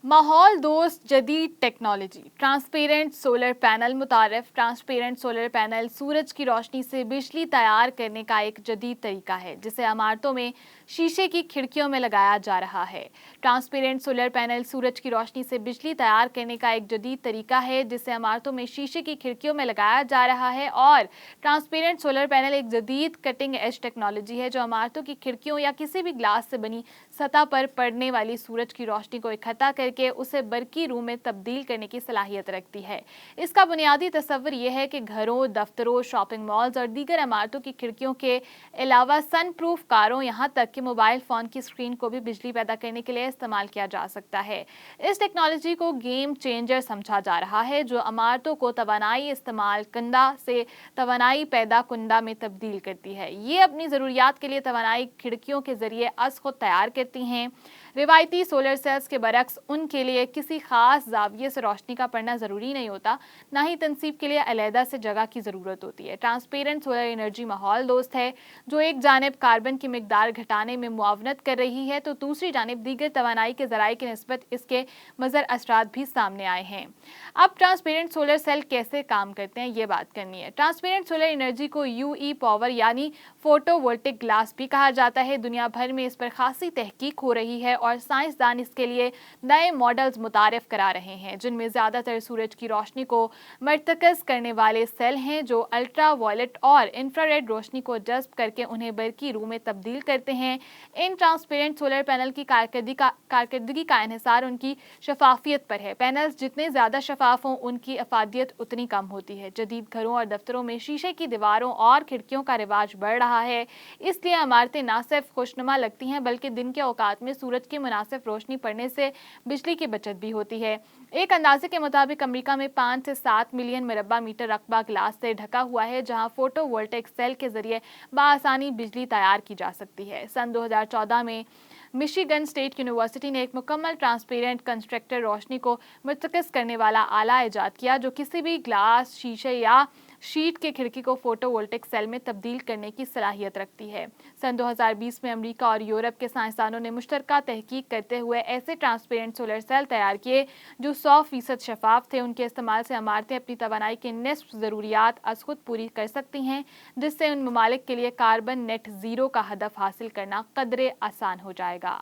माहौल दोस्त जदीद टेक्नोलॉजी ट्रांसपेरेंट सोलर पैनल मुतारिफ ट्रांसपेरेंट सोलर पैनल सूरज की रोशनी से बिजली तैयार करने का एक जदीद तरीका है जिसे इमारतों में शीशे की खिड़कियों में लगाया जा रहा है। ट्रांसपेरेंट सोलर पैनल सूरज की रोशनी से बिजली तैयार करने का एक जदीद तरीका है जिसे इमारतों में शीशे की खिड़कियों में लगाया जा रहा है। और ट्रांसपेरेंट सोलर पैनल एक जदीद कटिंग एज टेक्नोलॉजी है जो इमारतों की खिड़कियों या किसी भी ग्लास से बनी सतह पर पड़ने वाली सूरज की रोशनी को इकट्ठा करके उसे बरकी रूह में तब्दील करने की सलाहियत रखती है। इसका बुनियादी तस्वर यह है कि घरों, दफ्तरों, शॉपिंग मॉल्स और दीगर इमारतों की खिड़कियों के अलावा सन प्रूफ कारों यहाँ तक कि मोबाइल फोन की स्क्रीन को भी बिजली पैदा करने के लिए इस्तेमाल किया जा सकता है। इस टेक्नोलॉजी को गेम चेंजर समझा जा रहा है जो इमारतों को तवानाई इस्तेमाल कंदा से तवानाई पैदा कुंदा में तब्दील करती है। ये अपनी ज़रूरियात के लिए तवानाई खिड़कियों के जरिए अज़ खुद तैयार करती हैं। रिवायती सोलर सेल्स के बरक्स उनके लिए किसी खास जाविये से रोशनी का पड़ना ज़रूरी नहीं होता, ना ही तनसीब के लिए अलहदा से जगह की ज़रूरत होती है। ट्रांसपेरेंट सोलर एनर्जी माहौल दोस्त है जो एक जानिब कार्बन की मिकदार घटाने में मुआवनत कर रही है तो दूसरी जानिब दीगर तवानाई के ज़राए की निस्बत इसके मज़र असरात भी सामने आए हैं। अब ट्रांसपेरेंट सोलर सेल कैसे काम करते हैं ये बात करनी है। ट्रांसपेरेंट सोलर एनर्जी को यूई पावर यानी फोटोवोल्टिक ग्लास भी कहा जाता है। दुनिया भर में इस पर खासी तहकीक हो रही है और साइंसदान इसके लिए नए मॉडल्स मुतारिफ करा रहे हैं जिनमें ज़्यादातर सूरज की रोशनी को मर्तकज़ करने वाले सेल हैं जो अल्ट्रा वायलेट और इंफ्रारेड रोशनी को जज्ब करके उन्हें बरकी रूह में तब्दील करते हैं। इन ट्रांसपेरेंट सोलर पैनल की कारकर्दगी का इन्हिसार उनकी शफाफियत पर है। पैनल्स जितने ज़्यादा शफाफ हों उनकी अफादियत उतनी कम होती है। जदीद घरों और दफ्तरों में शीशे की दीवारों और खिड़कियों का रिवाज बढ़ रहा है, इसलिए इमारतें न सिर्फ खुशनुमा लगती हैं बल्कि दिन के औकात में सूरज की मुनासिब रोशनी पड़ने से बिजली की बचत भी होती है। एक अंदाजे के मुताबिक अमेरिका में 5 से 7 मिलियन मुरब्बा मीटर रकबा ग्लास से ढका हुआ है जहां फोटोवोल्टिक सेल के जरिए बाआसानी बिजली तैयार की जा सकती है। सन 2014 में मिशिगन स्टेट यूनिवर्सिटी ने एक मुकम्मल ट्रांसपेरेंट कंस्ट्रक्टर रोशनी को मुर्तकज़ करने वाला आला इजाद किया जो किसी भी ग्लास, शीशे या शीट के खिड़की को फोटोवोल्टिक सेल में तब्दील करने की सलाहियत रखती है। सन 2020 में अमेरिका और यूरोप के साइंसदानों ने मुश्तरका तहकीक करते हुए ऐसे ट्रांसपेरेंट सोलर सेल तैयार किए जो 100% शफाफ थे। उनके इस्तेमाल से इमारतें अपनी तवानाई की निस्फ ज़रूरियात अज़ खुद पूरी कर सकती हैं जिससे उन ममालिक के लिए कार्बन नेट ज़ीरो का हदफ हासिल करना कदरे आसान हो जाएगा।